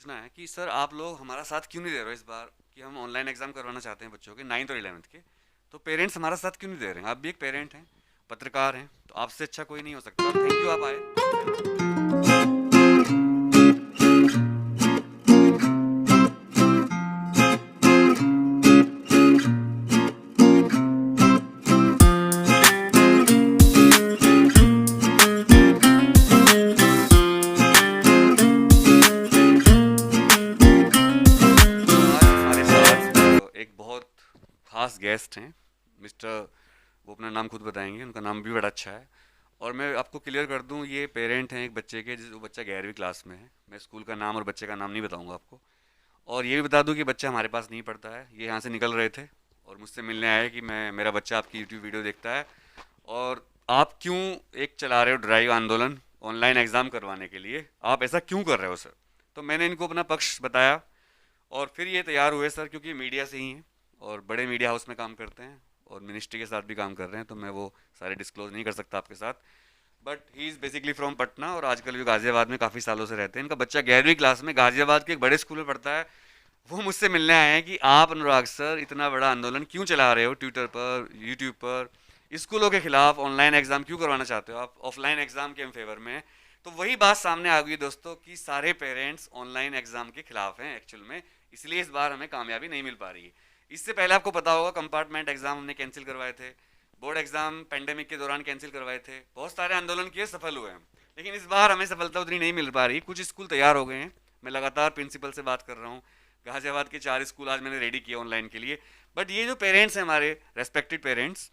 पूछना है कि सर आप लोग हमारा साथ क्यों नहीं दे रहे हो इस बार कि हम ऑनलाइन एग्ज़ाम करवाना चाहते हैं बच्चों के 9th और 11th के। तो पेरेंट्स हमारा साथ क्यों नहीं दे रहे हैं? आप भी एक पेरेंट हैं, पत्रकार हैं, तो आपसे अच्छा कोई नहीं हो सकता। थैंक यू, आप आए। तो आज हमारे साथ एक बहुत खास गेस्ट हैं, मिस्टर, वो अपना नाम खुद बताएंगे, उनका नाम भी बड़ा अच्छा है। और मैं आपको क्लियर कर दूं, ये पेरेंट हैं एक बच्चे के, जो बच्चा 11वीं क्लास में है। मैं स्कूल का नाम और बच्चे का नाम नहीं बताऊंगा आपको। और ये भी बता दूं कि बच्चा हमारे पास नहीं पढ़ता है, ये यहाँ से निकल रहे थे और मुझसे मिलने आए कि मैं, मेरा बच्चा आपकी यूट्यूब वीडियो देखता है और आप क्यों एक चला रहे हो ड्राइव आंदोलन ऑनलाइन एग्ज़ाम करवाने के लिए, आप ऐसा क्यों कर रहे हो सर। तो मैंने इनको अपना पक्ष बताया और फिर ये तैयार हुए सर, क्योंकि मीडिया से ही हैं और बड़े मीडिया हाउस में काम करते हैं और मिनिस्ट्री के साथ भी काम कर रहे हैं, तो मैं वो सारे डिस्क्लोज नहीं कर सकता आपके साथ। But he is basically from Patna और आजकल भी गाज़ियाबाद में काफ़ी सालों से रहते हैं। इनका बच्चा 11वीं क्लास में गाज़ियाबाद के एक बड़े स्कूल में पढ़ता है। वो मुझसे मिलने आए हैं कि आप अनुराग सर इतना बड़ा आंदोलन क्यों चला रहे हो ट्विटर पर, यूट्यूब पर, स्कूलों के खिलाफ ऑनलाइन एग्ज़ाम क्यों करवाना चाहते हो, आप ऑफलाइन एग्ज़ाम के हम फेवर में हैं। तो वही बात सामने आ गई दोस्तों कि सारे पेरेंट्स ऑनलाइन एग्ज़ाम के खिलाफ हैं एक्चुअल में, इसलिए इस बार हमें कामयाबी नहीं मिल पा रही है। इससे पहले आपको पता होगा कंपार्टमेंट एग्ज़ाम हमने कैंसिल करवाए थे, बोर्ड एग्ज़ाम पेंडेमिक के दौरान कैंसिल करवाए थे, बहुत सारे आंदोलन किए, सफल हुए हम। लेकिन इस बार हमें सफलता उतनी नहीं मिल पा रही। कुछ स्कूल तैयार हो गए हैं, मैं लगातार प्रिंसिपल से बात कर रहा हूँ। गाजियाबाद के 4 स्कूल आज मैंने रेडी किए ऑनलाइन के लिए। बट ये जो पेरेंट्स हैं हमारे रेस्पेक्टेड पेरेंट्स,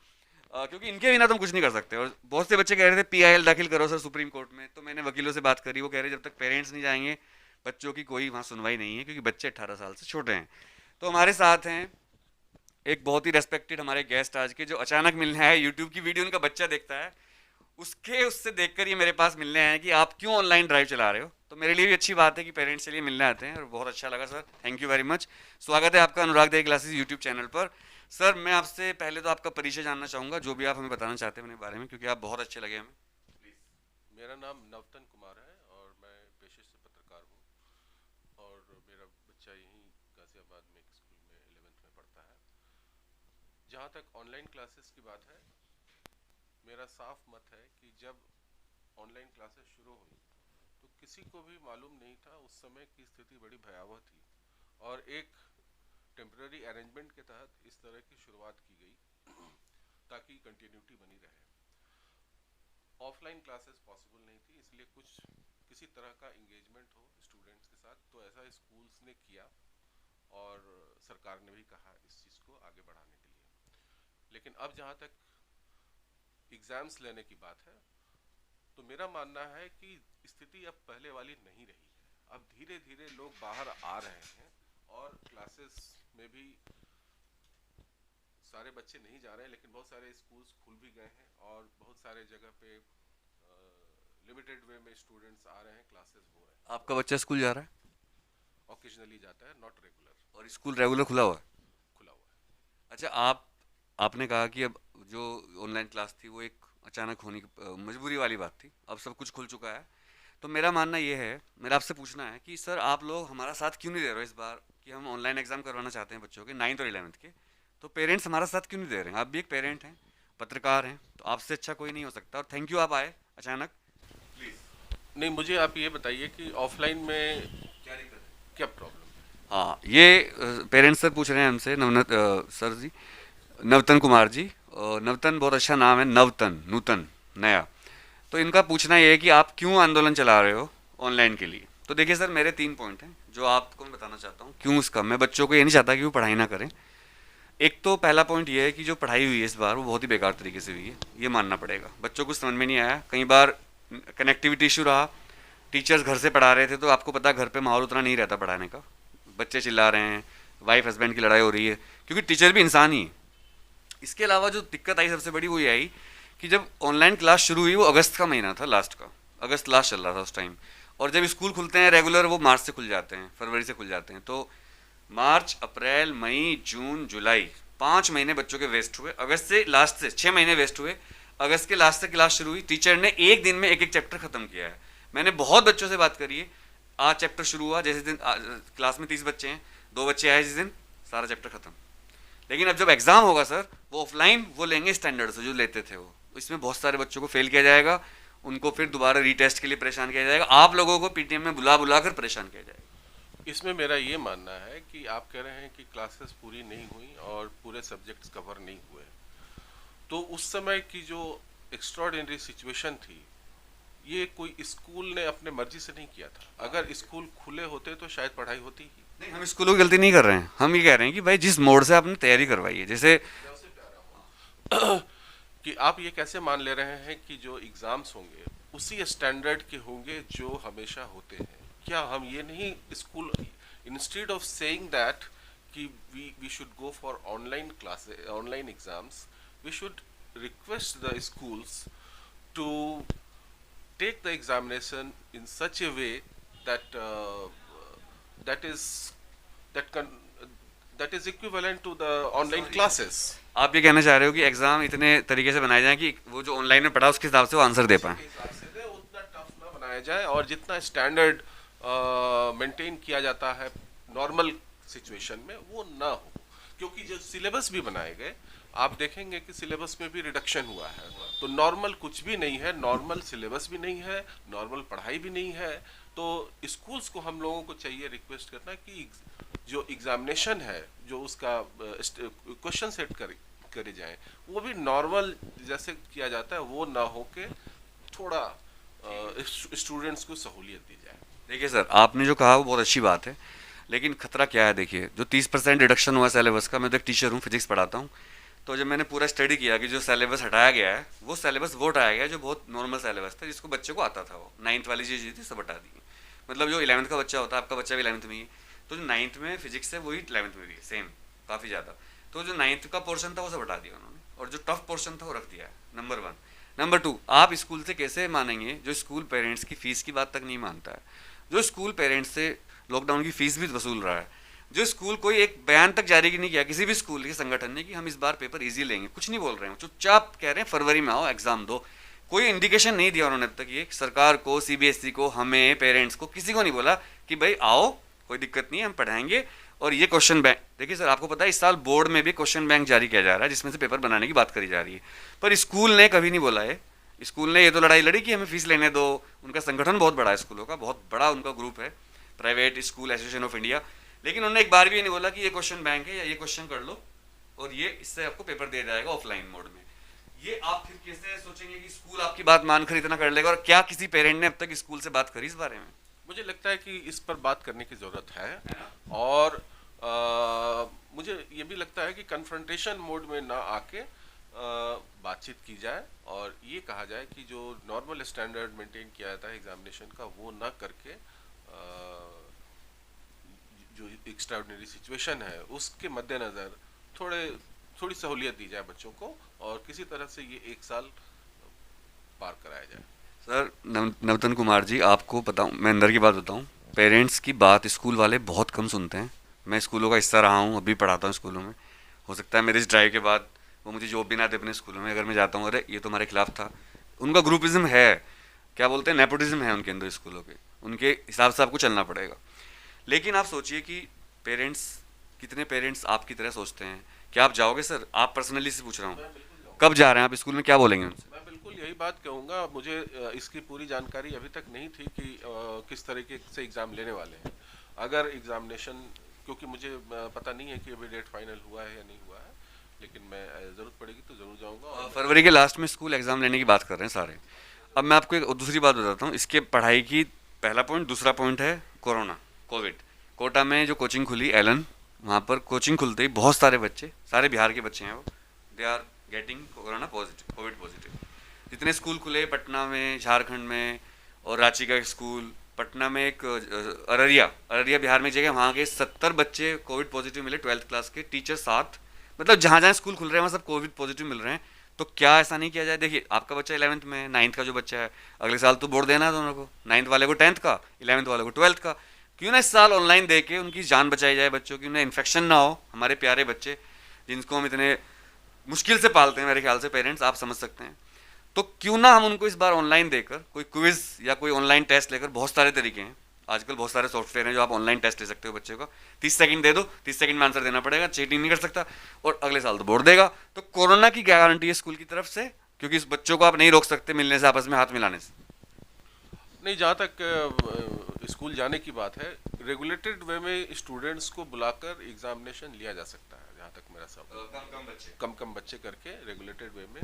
क्योंकि इनके बिना तो हम कुछ नहीं कर सकते। और बहुत से बच्चे कह रहे थे पीआईएल दाखिल करो सर सुप्रीम कोर्ट में, तो मैंने वकीलों से बात करी, वो कह रहे जब तक पेरेंट्स नहीं जाएंगे बच्चों की कोई वहाँ सुनवाई नहीं है, क्योंकि बच्चे 18 साल से छोटे हैं। तो हमारे साथ हैं एक बहुत ही रेस्पेक्टेड हमारे गेस्ट आज के, जो अचानक मिलने आए, यूट्यूब की वीडियो उनका बच्चा देखता है, उससे देखकर ये मेरे पास मिलने आए कि आप क्यों ऑनलाइन ड्राइव चला रहे हो। तो मेरे लिए भी अच्छी बात है कि पेरेंट्स के लिए मिलने आते हैं और बहुत अच्छा लगा sir, thank you very much. स्वागत है आपका अनुराग दे क्लासेस यूट्यूब चैनल पर। सर मैं आपसे पहले तो आपका परिचय जानना चाहूँगा, जो भी आप हमें बताना चाहते हैं अपने बारे में, क्योंकि आप बहुत अच्छे लगे हमें। मेरा नाम नवतन कुमार है और मैं पेशे से पत्रकार हूँ और मेरा बच्चा यहीं गाज़ियाबाद में एक स्कूल में 11th में पढ़ता है। जहाँ तक ऑनलाइन क्लासेस की बात है, मेरा साफ मत है कि जब ऑनलाइन क्लासेस शुरू हुई तो किसी को भी मालूम नहीं था उस समय की स्थिति बड़ी भयावह थी और एक टेम्पररी अरेंजमेंट के तहत इस तरह की शुरुआत की गई ताकि कंटिन्यूटी बनी रहे। ऑफलाइन क्लासेस पॉसिबल नहीं थी, इसलिए किसी तरह का इंगेजमेंट हो स्टूडेंट्स के साथ, तो ऐसा स्कूल्स ने किया और सरकार ने भी कहा इस चीज़ को आगे बढ़ाने के लिए। लेकिन अब जहाँ तक एग्ज़ाम्स लेने की बात है, तो मेरा मानना है कि स्थिति अब पहले वाली नहीं रही है। अब धीरे धीरे लोग बाहर आ रहे हैं और क्लासेस में भी सारे बच्चे नहीं जा रहे हैं, लेकिन बहुत सारे स्कूल्स खुल भी गए हैं और बहुत सारे जगह पे लिमिटेड वे में स्टूडेंट्स आ रहे हैं, क्लासेस हो रहे हैं। आपका बच्चा स्कूल जा रहा है? ओकेजनली जाता है, नॉट रेगुलर। और स्कूल रेगुलर खुला हुआ है? खुला हुआ है। अच्छा, आपने कहा कि अब जो ऑनलाइन क्लास थी वो एक अचानक होने की मजबूरी वाली बात थी, अब सब कुछ खुल चुका है। तो मेरा मानना ये है, मेरा आपसे पूछना है कि सर आप लोग हमारा साथ क्यों नहीं दे रहे हो इस बार कि हम ऑनलाइन एग्ज़ाम करवाना चाहते हैं बच्चों के 9th और 11th के। तो पेरेंट्स हमारा साथ क्यों नहीं दे रहे हैं? आप भी एक पेरेंट हैं, पत्रकार हैं, तो आपसे अच्छा कोई नहीं हो सकता। और थैंक यू, आप आए अचानक। प्लीज़। नहीं, मुझे आप ये बताइए कि ऑफलाइन में क्या दिक्कत है? क्या प्रॉब्लम है? हाँ, ये पेरेंट्स सर पूछ रहे हैं हमसे, नवनत सर जी, नवतन कुमार जी। और नवतन बहुत अच्छा नाम है, नवतन, नूतन, नया। तो इनका पूछना ये है कि आप क्यों आंदोलन चला रहे हो ऑनलाइन के लिए। तो देखिए सर, मेरे 3 पॉइंट हैं जो आपको मैं बताना चाहता हूँ क्यों उसका। मैं बच्चों को ये नहीं चाहता कि वो पढ़ाई ना करें। एक तो पहला पॉइंट ये है कि जो पढ़ाई हुई है इस बार वो बहुत ही बेकार तरीके से हुई है, ये मानना पड़ेगा। बच्चों को समझ में नहीं आया, कई बार कनेक्टिविटी इशू रहा, टीचर्स घर से पढ़ा रहे थे तो आपको पता है घर पे माहौल उतना नहीं रहता पढ़ाने का, बच्चे चिल्ला रहे हैं, वाइफ हस्बैंड की लड़ाई हो रही है, क्योंकि टीचर भी इंसान ही है। इसके अलावा जो दिक्कत आई सबसे बड़ी वो ये आई कि जब ऑनलाइन क्लास शुरू हुई वो अगस्त का महीना था, लास्ट का, अगस्त लास्ट चल रहा था उस टाइम। और जब स्कूल खुलते हैं रेगुलर वो मार्च से खुल जाते हैं, फरवरी से खुल जाते हैं। तो मार्च, अप्रैल, मई, जून, जुलाई, 5 महीने बच्चों के वेस्ट हुए। अगस्त से लास्ट से 6 महीने वेस्ट हुए। अगस्त के लास्ट से क्लास शुरू हुई, टीचर ने एक दिन में एक एक चैप्टर खत्म किया है। मैंने बहुत बच्चों से बात करी है, आज चैप्टर शुरू हुआ, जैसे दिन क्लास में 30 बच्चे हैं, 2 बच्चे आए जिस दिन, सारा चैप्टर खत्म। लेकिन अब जब एग्जाम होगा सर, वो ऑफलाइन वो लेंगे स्टैंडर्ड से जो लेते थे वो, इसमें बहुत सारे बच्चों को फेल किया जाएगा, उनको फिर दोबारा रीटेस्ट के लिए परेशान किया जाएगा, आप लोगों को पीटीएम में बुला बुला कर परेशान किया जाएगा। इसमें मेरा ये मानना है कि आप कह रहे हैं कि क्लासेस पूरी नहीं हुई और पूरे सब्जेक्ट्स कवर नहीं हुए, तो उस समय की जो एक्स्ट्राऑर्डिनरी सिचुएशन थी, ये कोई स्कूल ने अपने मर्जी से नहीं किया था। अगर स्कूल खुले होते तो शायद पढ़ाई होती ही। नहीं, हम स्कूलों की गलती नहीं कर रहे हैं, हम ये कह रहे हैं कि भाई जिस मोड से आपने तैयारी करवाई है, जैसे कि आप ये कैसे मान ले रहे हैं कि जो एग्जाम्स होंगे उसी स्टैंडर्ड के होंगे जो हमेशा होते हैं? क्या हम ये नहीं school, instead of saying that कि we should go for online classes, online exams, we should request the schools to take the examination in such a way that that is that can that is equivalent to the online classes. आप ये कहना चाह रहे हो कि exam इतने तरीके से बनाए जाएं कि वो जो ऑनलाइन में पढ़ा उसके हिसाब से वो आंसर दे पाए। उतना टफ ना बनाया जाए और जितना स्टैंडर्ड मेंटेन किया जाता है नॉर्मल सिचुएशन में वो ना हो, क्योंकि जो सिलेबस भी बनाए गए आप देखेंगे कि सिलेबस में भी रिडक्शन हुआ है। तो नॉर्मल कुछ भी नहीं है, नॉर्मल सिलेबस भी नहीं है, नॉर्मल पढ़ाई भी नहीं है। तो स्कूल्स को हम लोगों को चाहिए रिक्वेस्ट करना कि जो एग्जामिनेशन है, जो उसका क्वेश्चन सेट करे जाए, वो भी नॉर्मल जैसे किया जाता है वो ना हो के थोड़ा स्टूडेंट्स को सहूलियत दी जाए। देखिए सर, आपने जो कहा वो बहुत अच्छी बात है, लेकिन खतरा क्या है, देखिए जो 30% रिडक्शन हुआ सिलेबस का, मैं तो एक टीचर हूँ, फिजिक्स पढ़ाता हूँ, तो जब मैंने पूरा स्टडी किया कि जो सिलेबस हटाया गया है वो सिलेबस वो हटाया गया है जो बहुत नॉर्मल सिलेबस था, जिसको बच्चे को आता था, वो 9th वाली चीज़ थी सब हटा दी। मतलब जो 11th का बच्चा होता है, आपका बच्चा भी 11th में ही, तो जो 9th में फिजिक्स है वही 11th में भी है, सेम काफ़ी ज़्यादा। तो जो 9th का पोर्शन था वो सब हटा दिया उन्होंने, और जो टफ पोर्शन था वो रख दिया है, नंबर 1। नंबर 2, आप स्कूल से कैसे मानेंगे जो स्कूल पेरेंट्स की फ़ीस की बात तक नहीं मानता है, जो स्कूल पेरेंट्स से लॉकडाउन की फ़ीस भी वसूल रहा है, जो स्कूल कोई एक बयान तक जारी नहीं किया किसी भी स्कूल के संगठन ने कि हम इस बार पेपर इजी लेंगे, कुछ नहीं बोल रहे हैं, चुपचाप कह रहे हैं फरवरी में आओ एग्जाम दो। कोई इंडिकेशन नहीं दिया उन्होंने अब तक, ये सरकार को, सीबीएसई को, हमें, पेरेंट्स को, किसी को नहीं बोला कि भाई आओ कोई दिक्कत नहीं है, हम पढ़ाएंगे। और ये क्वेश्चन बैंक, देखिए सर आपको पता है इस साल बोर्ड में भी क्वेश्चन बैंक जारी किया जा रहा है जिसमें से पेपर बनाने की बात करी जा रही है, पर स्कूल ने कभी नहीं बोला है। स्कूल ने ये तो लड़ाई लड़ी कि हमें फीस लेने दो, उनका संगठन बहुत बड़ा है स्कूलों का, बहुत बड़ा उनका ग्रुप है, private school association of India, लेकिन उन्होंने एक बार भी ये नहीं बोला कि ये क्वेश्चन बैंक है या ये क्वेश्चन कर लो और ये इससे आपको पेपर दिया जाएगा ऑफलाइन मोड में। ये आप फिर कैसे सोचेंगे कि स्कूल आपकी बात मानकर इतना कर लेगा, और क्या किसी पेरेंट ने अब तक स्कूल से बात करी इस बारे में? मुझे लगता है कि इस पर बात करने की ज़रूरत है, और मुझे ये भी लगता है कि कन्फ्रंटेशन मोड में ना आके बातचीत की जाए और ये कहा जाए कि जो नॉर्मल स्टैंडर्ड मेंटेन किया जाता है एग्जामिनेशन का वो ना करके जो एक्स्ट्राऑर्डिनरी सिचुएशन है उसके मद्देनज़र थोड़ी सहूलियत दी जाए बच्चों को और किसी तरह से ये एक साल पार कराया जाए। सर नवतन कुमार जी, आपको बताऊं, मैं अंदर की बात बताऊं, पेरेंट्स की बात स्कूल वाले बहुत कम सुनते हैं। मैं स्कूलों का हिस्सा रहा हूं, अभी पढ़ाता हूं स्कूलों में, हो सकता है मेरे इस ड्राइव के बाद वो मुझे जॉब भी ना दे अपने स्कूलों में, अगर मैं जाता हूँ अरे ये तो हमारे खिलाफ था। उनका ग्रुपिज्म है, क्या बोलते हैं, नेपोटिज्म है उनके अंदर स्कूलों के, उनके हिसाब से आपको चलना पड़ेगा। लेकिन आप सोचिए कि पेरेंट्स, कितने पेरेंट्स आपकी तरह सोचते हैं? क्या आप जाओगे सर? आप पर्सनली से पूछ रहा हूँ, कब जा रहे हैं आप स्कूल में, क्या बोलेंगे उनसे? मैं बिल्कुल यही बात कहूँगा। मुझे इसकी पूरी जानकारी अभी तक नहीं थी कि किस तरीके से एग्ज़ाम लेने वाले हैं। अगर एग्जामिनेशन, क्योंकि मुझे पता नहीं है कि अभी डेट फाइनल हुआ है या नहीं हुआ है, लेकिन मैं ज़रूरत पड़ेगी तो ज़रूर जाऊँगा। फरवरी के लास्ट में स्कूल एग्ज़ाम लेने की बात कर रहे हैं सारे। अब मैं आपको एक दूसरी बात बताता हूँ इसके पढ़ाई की, पहला पॉइंट। दूसरा पॉइंट है कोरोना, कोविड। कोटा में जो कोचिंग खुली एलन, वहाँ पर कोचिंग खुलते ही बहुत सारे बच्चे, सारे बिहार के बच्चे हैं वो, they are getting corona positive, covid positive. जितने स्कूल खुले पटना में, झारखंड में, और रांची का एक स्कूल, पटना में एक अररिया बिहार में एक जगह, वहाँ के 70 बच्चे कोविड पॉजिटिव मिले, 12th क्लास के, टीचर 7। मतलब जहाँ जहाँ स्कूल खुल रहे हैं वहाँ सब कोविड पॉजिटिव मिल रहे हैं। तो क्या ऐसा नहीं किया जाए? देखिए आपका बच्चा 11th में है, 9th का जो बच्चा है अगले साल तो बोर्ड देना है दोनों को, 9th वाले को 10th का, 11th वाले को 12th का। क्यों ना इस साल ऑनलाइन दे के उनकी जान बचाई जाए बच्चों की, उन्हें इन्फेक्शन ना हो। हमारे प्यारे बच्चे जिनको हम इतने मुश्किल से पालते हैं, मेरे ख्याल से पेरेंट्स, आप समझ सकते हैं। तो क्यों ना हम उनको इस बार ऑनलाइन देकर कोई क्विज या कोई ऑनलाइन टेस्ट लेकर, बहुत सारे तरीके हैं, आजकल बहुत सारे सॉफ्टवेयर हैं जो आप ऑनलाइन टेस्ट ले सकते हो बच्चे को, 30 सेकंड दे दो, 30 सेकंड में आंसर देना पड़ेगा, चीटिंग नहीं कर सकता, और अगले साल तो बोर्ड देगा। तो कोरोना की क्या गारंटी है स्कूल की तरफ से, क्योंकि इस बच्चों को आप नहीं रोक सकते मिलने से, आपस में हाथ मिलाने से। नहीं, जहाँ तक स्कूल जाने की बात है, रेगुलेटेड वे में स्टूडेंट्स को बुलाकर एग्जामिनेशन लिया जा सकता है, जहाँ तक मेरा सब कम कम बच्चे करके रेगुलेटेड वे में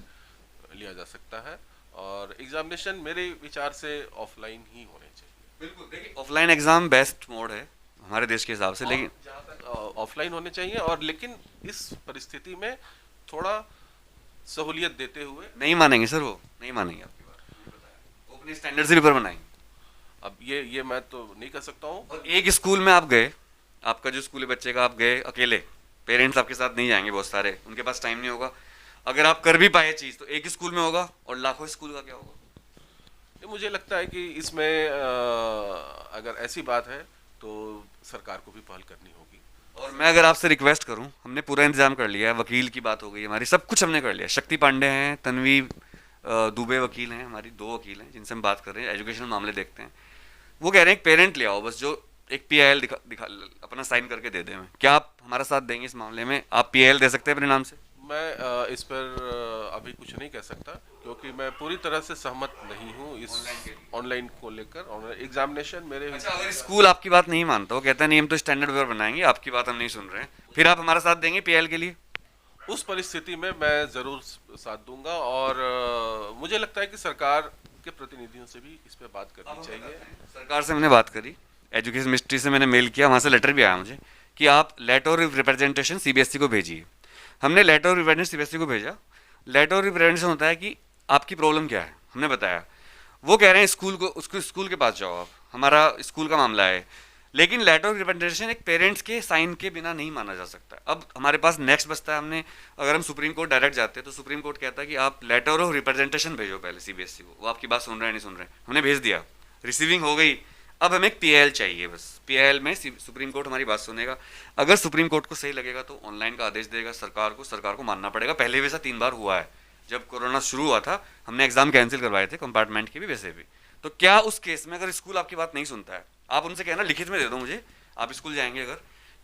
लिया जा सकता है। और एग्जामिनेशन मेरे विचार से ऑफलाइन ही होने चाहिए। बिल्कुल, देखिए ऑफलाइन एग्जाम बेस्ट मोड है हमारे देश के हिसाब से, और लेकिन जहाँ तक ऑफलाइन होने चाहिए, और लेकिन इस परिस्थिति में थोड़ा सहूलियत देते हुए। नहीं मानेंगे सर, वो नहीं मानेंगे आपकी बात, वो अपने स्टैंडर्ड से ऊपर बनाएंगे। अब ये मैं तो नहीं कर सकता हूँ। और एक स्कूल में आप गए, आपका जो स्कूल है बच्चे का, आप गए अकेले, पेरेंट्स आपके साथ नहीं जाएंगे बहुत सारे, उनके पास टाइम नहीं होगा। अगर आप कर भी पाए चीज़ तो एक स्कूल में होगा, और लाखों स्कूल का क्या होगा। ये मुझे लगता है कि इसमें अगर ऐसी बात है तो सरकार को भी पहल करनी होगी। और मैं अगर आपसे रिक्वेस्ट करूं, हमने पूरा इंतजाम कर लिया है, वकील की बात हो गई हमारी, सब कुछ हमने कर लिया। शक्ति पांडे हैं, तन्वी दुबे वकील हैं, हमारी 2 वकील हैं जिनसे हम बात कर रहे हैं, एजुकेशनल मामले देखते हैं। वो कह रहे हैं एक पेरेंट ले आओ बस, जो एक पीआईएल दिखा अपना साइन करके दे दे हमें। क्या आप हमारा साथ देंगे इस मामले में? आप पीआईएल दे सकते हैं अपने नाम से? मैं इस पर अभी कुछ नहीं कह सकता, क्योंकि मैं पूरी तरह से सहमत नहीं हूँ इस ऑनलाइन को लेकर। ऑनलाइन एग्जामिनेशन मेरे अच्छा, अगर स्कूल आपकी बात नहीं मानता, वो कहता है नहीं हम तो स्टैंडर्ड पेपर बनाएंगे, आपकी बात हम नहीं सुन रहे हैं, फिर आप हमारा साथ देंगे पीएल के लिए? उस परिस्थिति में मैं जरूर साथ दूंगा। और मुझे लगता है कि सरकार के प्रतिनिधियों से भी इस पर बात करनी चाहिए। सरकार से मैंने बात करी, एजुकेशन मिनिस्ट्री से मैंने मेल किया, वहाँ से लेटर भी आया मुझे कि आप लेटर ऑफ रिप्रेजेंटेशन सीबीएसई को भेजिए। हमने लेटर ऑफ रिप्रेजेंटेशन सीबीएसई को भेजा। लेटर ऑफ रिप्रेजेंटेशन होता है कि आपकी प्रॉब्लम क्या है, हमने बताया। वो कह रहे हैं स्कूल को, उसको स्कूल के पास जाओ आप, हमारा स्कूल का मामला है। लेकिन लेटर ऑफ रिप्रेजेंटेशन एक पेरेंट्स के साइन के बिना नहीं माना जा सकता। अब हमारे पास नेक्स्ट बचता है, हमने अगर हम सुप्रीम कोर्ट डायरेक्ट जाते हैं तो सुप्रीम कोर्ट कहता है कि आप लेटर ऑफ रिप्रेजेंटेशन भेजो पहले सीबीएसई को, वो आपकी बात सुन रहे हैं नहीं सुन रहे हैं। हमने भेज दिया, रिसीविंग हो गई। अब हमें एक पीएल चाहिए बस, पीएल में सुप्रीम कोर्ट हमारी बात सुनेगा। अगर सुप्रीम कोर्ट को सही लगेगा तो ऑनलाइन का आदेश देगा सरकार को मानना पड़ेगा। पहले भी ऐसा 3 बार हुआ है, जब कोरोना शुरू हुआ था हमने एग्जाम कैंसिल करवाए थे कंपार्टमेंट के भी, वैसे भी। तो क्या उस केस में अगर स्कूल आपकी बात नहीं सुनता है, आप उनसे कहना लिखित में दे दो मुझे, आप स्कूल जाएंगे अगर,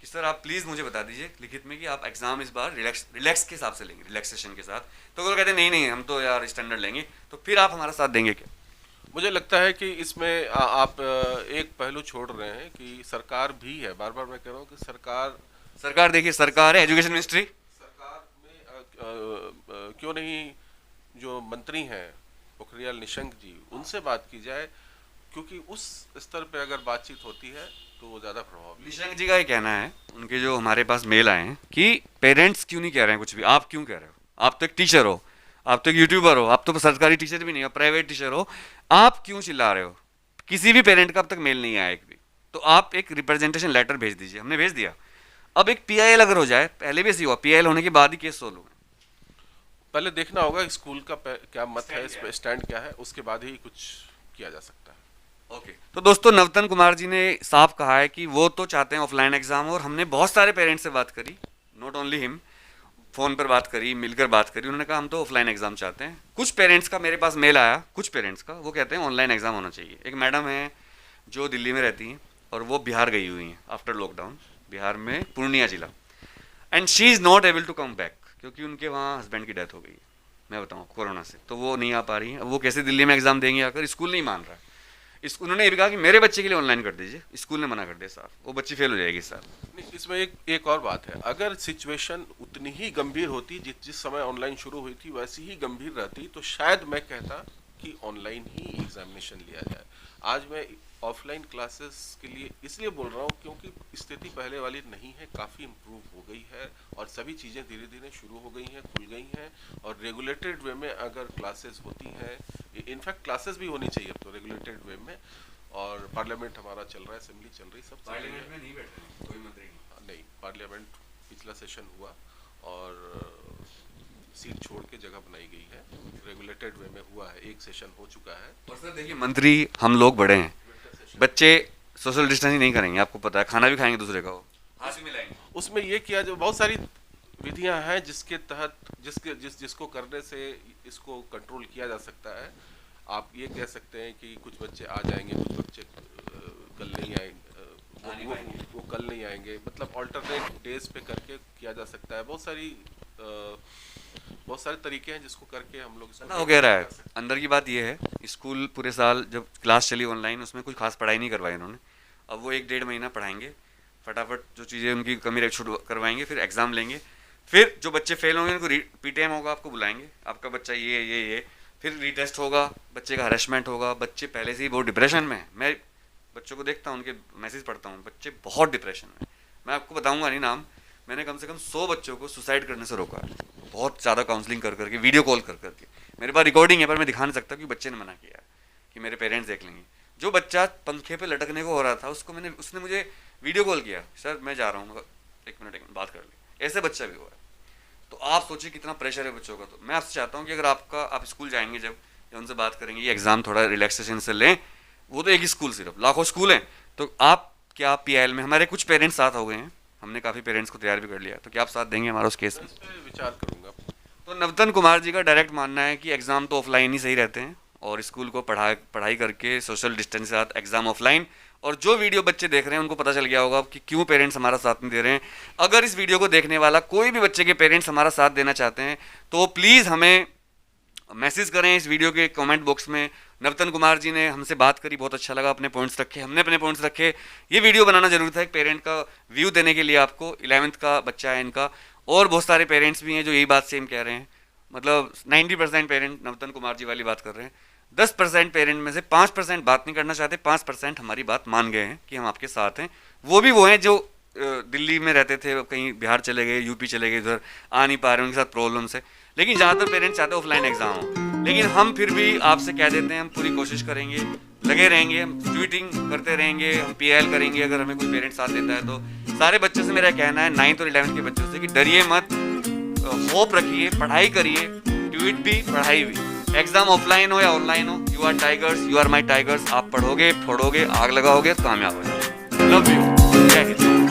कि सर आप प्लीज़ मुझे बता दीजिए लिखित में कि आप एग्जाम इस बार रिलैक्स के हिसाब से लेंगे, रिलैक्सेशन के साथ। तो वो कहते हैं नहीं नहीं हम तो यार स्टैंडर्ड लेंगे, तो फिर आप हमारा साथ देंगे क्या? मुझे लगता है कि इसमें आप एक पहलू छोड़ रहे हैं कि सरकार भी है। बार बार मैं कह रहा हूँ कि सरकार देखिए, सरकार है, एजुकेशन मिनिस्ट्री। सरकार में क्यों नहीं जो मंत्री हैं पोखरियाल निशंक जी, उनसे बात की जाए, क्योंकि उस स्तर पे अगर बातचीत होती है तो वो ज़्यादा प्रभावी। निशंक जी का ये कहना है, उनके जो हमारे पास मेल आए हैं, कि पेरेंट्स क्यों नहीं कह रहे हैं कुछ भी, आप क्यों कह रहे हो? आप तो एक टीचर हो, आप तो एक यूट्यूबर हो, आप तो सरकारी टीचर भी नहीं हो, प्राइवेट टीचर हो, आप क्यों चिल्ला रहे हो? किसी भी पेरेंट का अब तक मेल नहीं आया एक भी। तो आप एक रिप्रेजेंटेशन लेटर भेज दीजिए, हमने भेज दिया। अब एक पीआईएल अगर हो जाए, पहले भी ऐसी हुआ, पीआईएल होने के बाद ही केस सोल्व हुए। पहले देखना होगा स्कूल का क्या मत है, इस पे स्टैंड क्या है, उसके बाद ही कुछ किया जा सकता है। ओके, तो दोस्तों नवतन कुमार जी ने साफ कहा है कि वो तो चाहते हैं ऑफलाइन एग्जाम, और हमने बहुत सारे पेरेंट्स से बात करी, नॉट ओनली हिम, फ़ोन पर बात करी, मिलकर बात करी, उन्होंने कहा हम तो ऑफलाइन एग्जाम चाहते हैं। कुछ पेरेंट्स का मेरे पास मेल आया, कुछ पेरेंट्स का, वो कहते हैं ऑनलाइन एग्जाम होना चाहिए। एक मैडम है जो दिल्ली में रहती हैं और वो बिहार गई हुई हैं आफ्टर लॉकडाउन, बिहार में पूर्णिया जिला, and she is not able to come back, क्योंकि उनके वहाँ हस्बैंड की डेथ हो गई है, मैं बताऊँ कोरोना से, तो वो नहीं आ पा रही हैं। वो कैसे दिल्ली में एग्जाम देंगे आकर, स्कूल नहीं मान रहा है। उन्होंने ये भी कहा कि मेरे बच्चे के लिए ऑनलाइन कर दीजिए, स्कूल ने मना कर दिया साहब, वो बच्ची फेल हो जाएगी सर। नहीं, इसमें एक और बात है, अगर सिचुएशन उतनी ही गंभीर होती जिस समय ऑनलाइन शुरू हुई थी वैसी ही गंभीर रहती, तो शायद मैं कहता कि ऑनलाइन ही एग्जामिनेशन लिया जाए। आज मैं ऑफलाइन क्लासेस के लिए इसलिए बोल रहा हूँ क्योंकि स्थिति पहले वाली नहीं है, काफ़ी इम्प्रूव हो गई है और सभी चीज़ें धीरे धीरे शुरू हो गई हैं, खुल गई हैं। और रेगुलेटेड वे में अगर क्लासेस होती हैं, इनफैक्ट क्लासेस भी होनी चाहिए अब तो रेगुलेटेड वे में। और पार्लियामेंट हमारा चल रहा है, असेंबली चल रही, सब पार्लियामेंट में नहीं बैठे कोई मंत्री नहीं। पार्लियामेंट पिछला सेशन हुआ और सीट छोड़ के जगह बनाई गई है, रेगुलेटेड वे में हुआ है, एक सेशन हो चुका है। और सर देखिए, मंत्री हम लोग बड़े हैं, बच्चे सोशल डिस्टेंसिंग नहीं करेंगे, आपको पता है, खाना भी खाएंगे दूसरे का, वो हाथ भी मिलाएंगे। उसमें ये किया जो बहुत सारी विधियां हैं जिसके तहत जिसको करने से इसको कंट्रोल किया जा सकता है। आप ये कह सकते हैं कि कुछ बच्चे आ जाएंगे, कुछ बच्चे कल नहीं आएंगे, वो कल नहीं आएंगे, मतलब ऑल्टरनेट डेज पे करके किया जा सकता है। बहुत सारे तरीके हैं जिसको करके हम लोग इसको पता हो कह रहा है, अंदर की बात ये है, स्कूल पूरे साल जब क्लास चली ऑनलाइन उसमें कुछ खास पढ़ाई नहीं करवाई उन्होंने। अब वो 1-1.5 महीना पढ़ाएंगे, फटाफट जो चीज़ें उनकी कमी रह छूट करवाएंगे, फिर एग्ज़ाम लेंगे, फिर जो बच्चे फेल होंगे उनको पीटीएम होगा, आपको बुलाएंगे, आपका बच्चा ये, फिर रीटेस्ट होगा, बच्चे का हरेसमेंट होगा। बच्चे पहले से ही बहुत डिप्रेशन में है, मैं बच्चों को देखता हूँ, उनके मैसेज पढ़ता हूँ, बच्चे बहुत डिप्रेशन में। मैं आपको बताऊंगा नहीं नाम, मैंने कम से कम 100 बच्चों को सुसाइड करने से रोका है, बहुत ज़्यादा काउंसलिंग कर करके, वीडियो कॉल कर करके। मेरे पास रिकॉर्डिंग है पर मैं दिखा नहीं सकता क्योंकि बच्चे ने मना किया है कि मेरे पेरेंट्स देख लेंगे। जो बच्चा पंखे पे लटकने को हो रहा था उसने मुझे वीडियो कॉल किया, सर मैं जा रहा हूँ, एक मिनट बात कर ले। ऐसे बच्चा भी हुआ है। तो आप सोचिए कितना प्रेशर है बच्चों का। तो मैं आपसे चाहता हूँ कि अगर आप स्कूल जाएंगे जब, या उनसे बात करेंगे, ये एग्ज़ाम थोड़ा रिलैक्सेशन से लें, वो तो एक ही स्कूल, सिर्फ लाखों स्कूल हैं। तो आप क्या पीआईएल में, हमारे कुछ पेरेंट्स साथ हो गए हैं, हमने काफ़ी पेरेंट्स को तैयार भी कर लिया, तो क्या आप साथ देंगे हमारा उस केस में? इस पे विचार करूंगा। तो नवतन कुमार जी का डायरेक्ट मानना है कि एग्ज़ाम तो ऑफलाइन ही सही रहते हैं, और स्कूल को पढ़ाई करके सोशल डिस्टेंस के साथ एग्ज़ाम ऑफलाइन। और जो वीडियो बच्चे देख रहे हैं उनको पता चल गया होगा कि क्यों पेरेंट्स हमारा साथ नहीं दे रहे हैं। अगर इस वीडियो को देखने वाला कोई भी बच्चे के पेरेंट्स हमारा साथ देना चाहते हैं तो प्लीज़ हमें मैसेज करें इस वीडियो के कमेंट बॉक्स में। नवतन कुमार जी ने हमसे बात करी, बहुत अच्छा लगा, अपने पॉइंट्स रखे, हमने अपने पॉइंट्स रखे। ये वीडियो बनाना जरूरी था एक पेरेंट का व्यू देने के लिए आपको। 11th का बच्चा है इनका, और बहुत सारे पेरेंट्स भी हैं जो यही बात सेम कह रहे हैं। मतलब 90% पेरेंट नवतन कुमार जी वाली बात कर रहे हैं। 10% पेरेंट में से 5% बात नहीं करना चाहते, 5% हमारी बात मान गए हैं कि हम आपके साथ हैं। वो भी वो हैं जो दिल्ली में रहते थे, कहीं बिहार चले गए, यूपी चले गए, इधर आ नहीं पा रहे, उनके साथ प्रॉब्लम्स है। लेकिन ज़्यादातर पेरेंट्स चाहते हैं ऑफलाइन एग्जाम हो। लेकिन हम फिर भी आपसे कह देते हैं, हम पूरी कोशिश करेंगे, लगे रहेंगे, हम ट्वीटिंग करते रहेंगे, हम पीएल करेंगे अगर हमें कोई पेरेंट्स साथ देता है तो। सारे बच्चों से मेरा कहना है, 9th और 11th के बच्चों से, कि डरिए मत, होप रखिए, पढ़ाई करिए, ट्वीट भी पढ़ाई भी। एग्जाम ऑफलाइन हो या ऑनलाइन हो, you are tigers, you are my tigers. आप पढ़ोगे, फोड़ोगे, आग लगाओगे, कामयाब हो जाओगे। लव यू, जय हिंद।